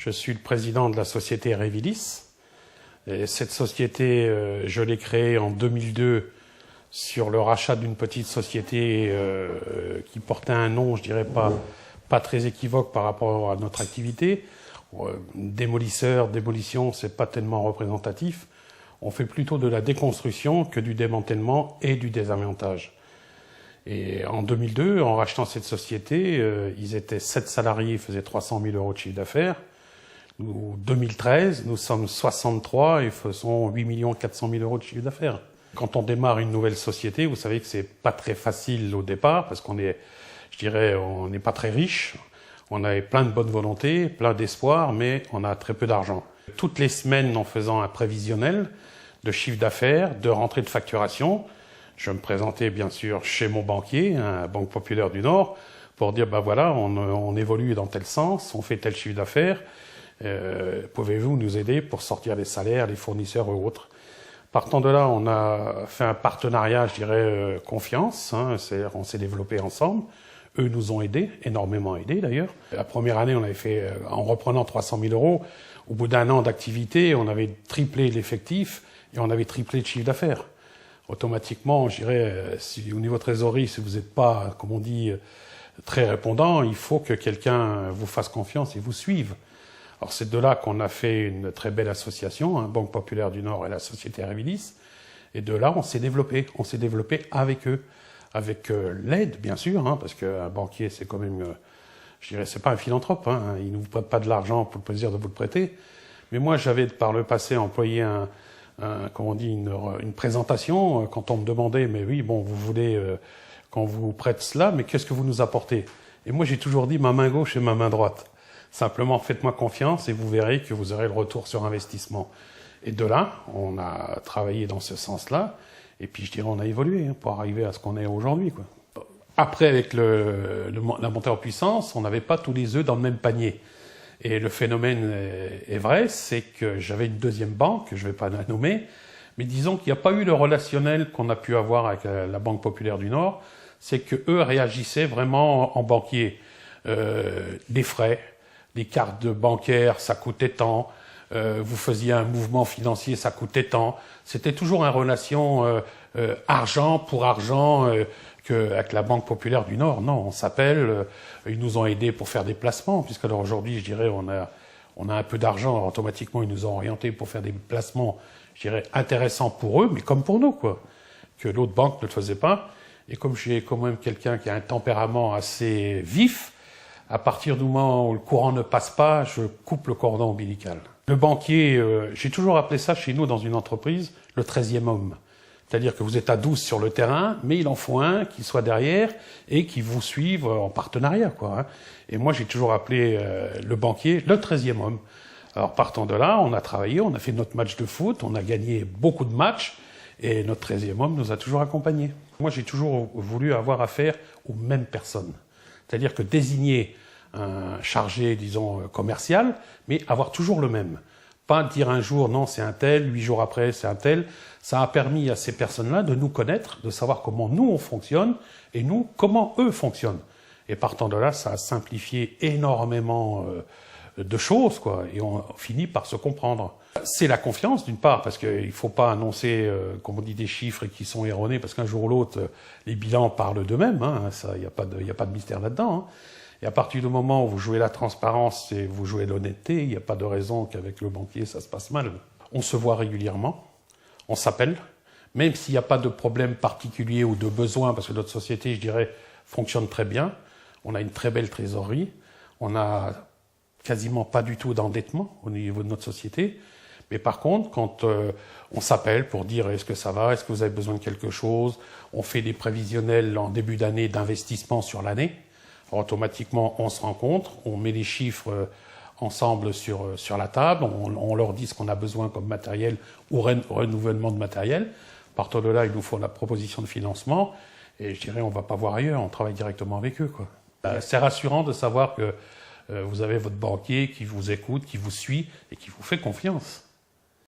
Je suis le président de la société Revilis. Et cette société, je l'ai créée en 2002 sur le rachat d'une petite société qui portait un nom, je dirais pas très équivoque par rapport à notre activité. Démolisseur, démolition, c'est pas tellement représentatif. On fait plutôt de la déconstruction que du démantèlement et du désamiantage. Et en 2002, en rachetant cette société, ils étaient 7 salariés, ils faisaient 300 000 € de chiffre d'affaires. En 2013, nous sommes 63 et faisons 8 400 000 € de chiffre d'affaires. Quand on démarre une nouvelle société, vous savez que c'est pas très facile au départ parce qu'on est, je dirais, on n'est pas très riche. On avait plein de bonne volonté, plein d'espoir, mais on a très peu d'argent. Toutes les semaines, en faisant un prévisionnel de chiffre d'affaires, de rentrée de facturation, je me présentais bien sûr chez mon banquier, Banque Populaire du Nord, pour dire ben voilà, on évolue dans tel sens, on fait tel chiffre d'affaires, pouvez-vous nous aider pour sortir les salaires, les fournisseurs ou autres. Partant de là, on a fait un partenariat, je dirais, confiance, c'est-à-dire on s'est développé ensemble. Eux nous ont aidés, énormément aidés d'ailleurs. La première année, on avait fait, en reprenant 300 000 €, au bout d'un an d'activité, on avait triplé l'effectif et on avait triplé le chiffre d'affaires. Automatiquement, je dirais, si au niveau trésorerie, si vous n'êtes pas, comme on dit, très répondant, il faut que quelqu'un vous fasse confiance et vous suive. Alors c'est de là qu'on a fait une très belle association, Banque Populaire du Nord et la société Revilis. Et de là, on s'est développé avec eux. Avec l'aide, bien sûr, parce qu'un banquier, c'est quand même, je dirais, c'est pas un philanthrope, il ne vous prête pas de l'argent pour le plaisir de vous le prêter. Mais moi, j'avais par le passé employé comment on dit, une présentation quand on me demandait, mais oui, bon, vous voulez qu'on vous prête cela, mais qu'est-ce que vous nous apportez? Et moi, j'ai toujours dit ma main gauche et ma main droite. Simplement, faites-moi confiance et vous verrez que vous aurez le retour sur investissement. Et de là, on a travaillé dans ce sens-là. Et puis, je dirais, on a évolué pour arriver à ce qu'on est aujourd'hui, quoi. Après, avec la montée en puissance, on n'avait pas tous les œufs dans le même panier. Et le phénomène est vrai, c'est que j'avais une deuxième banque, je ne vais pas la nommer, mais disons qu'il n'y a pas eu le relationnel qu'on a pu avoir avec la Banque Populaire du Nord. C'est qu'eux réagissaient vraiment en banquier. Les frais, les cartes bancaires, ça coûtait tant. Vous faisiez un mouvement financier, ça coûtait tant. C'était toujours une relation argent pour argent qu'avec la Banque Populaire du Nord. Non, on s'appelle, ils nous ont aidés pour faire des placements, puisque alors aujourd'hui, je dirais, on a un peu d'argent, automatiquement, ils nous ont orientés pour faire des placements, je dirais, intéressants pour eux, mais comme pour nous, quoi, que l'autre banque ne le faisait pas. Et comme j'ai quand même quelqu'un qui a un tempérament assez vif, à partir du moment où le courant ne passe pas, je coupe le cordon ombilical. Le banquier, j'ai toujours appelé ça chez nous dans une entreprise, le 13e homme. C'est-à-dire que vous êtes à 12 sur le terrain, mais il en faut un qui soit derrière et qui vous suive en partenariat, quoi. Et moi, j'ai toujours appelé le banquier le 13e homme. Alors, partant de là, on a travaillé, on a fait notre match de foot, on a gagné beaucoup de matchs et notre 13e homme nous a toujours accompagnés. Moi, j'ai toujours voulu avoir affaire aux mêmes personnes. C'est-à-dire que désigner un chargé, disons, commercial, mais avoir toujours le même. Pas dire un jour, non, c'est un tel, 8 jours après, c'est un tel. Ça a permis à ces personnes-là de nous connaître, de savoir comment nous, on fonctionne, et nous, comment eux fonctionnent. Et partant de là, ça a simplifié énormément de choses, quoi, et on finit par se comprendre. C'est la confiance, d'une part, parce qu'il ne faut pas annoncer, comme on dit, des chiffres qui sont erronés, parce qu'un jour ou l'autre, les bilans parlent d'eux-mêmes, il n'y a pas de mystère là-dedans. Et à partir du moment où vous jouez la transparence et vous jouez l'honnêteté, il n'y a pas de raison qu'avec le banquier, ça se passe mal. On se voit régulièrement, on s'appelle, même s'il n'y a pas de problème particulier ou de besoin, parce que notre société, je dirais, fonctionne très bien. On a une très belle trésorerie, on n'a quasiment pas du tout d'endettement au niveau de notre société. Mais par contre, quand on s'appelle pour dire est-ce que ça va, est-ce que vous avez besoin de quelque chose, on fait des prévisionnels en début d'année d'investissement sur l'année. Automatiquement, on se rencontre, on met les chiffres ensemble sur la table, on leur dit ce qu'on a besoin comme matériel ou renouvellement de matériel. Partant de là, ils nous font la proposition de financement et je dirais on ne va pas voir ailleurs, on travaille directement avec eux, quoi. C'est rassurant de savoir que vous avez votre banquier qui vous écoute, qui vous suit et qui vous fait confiance.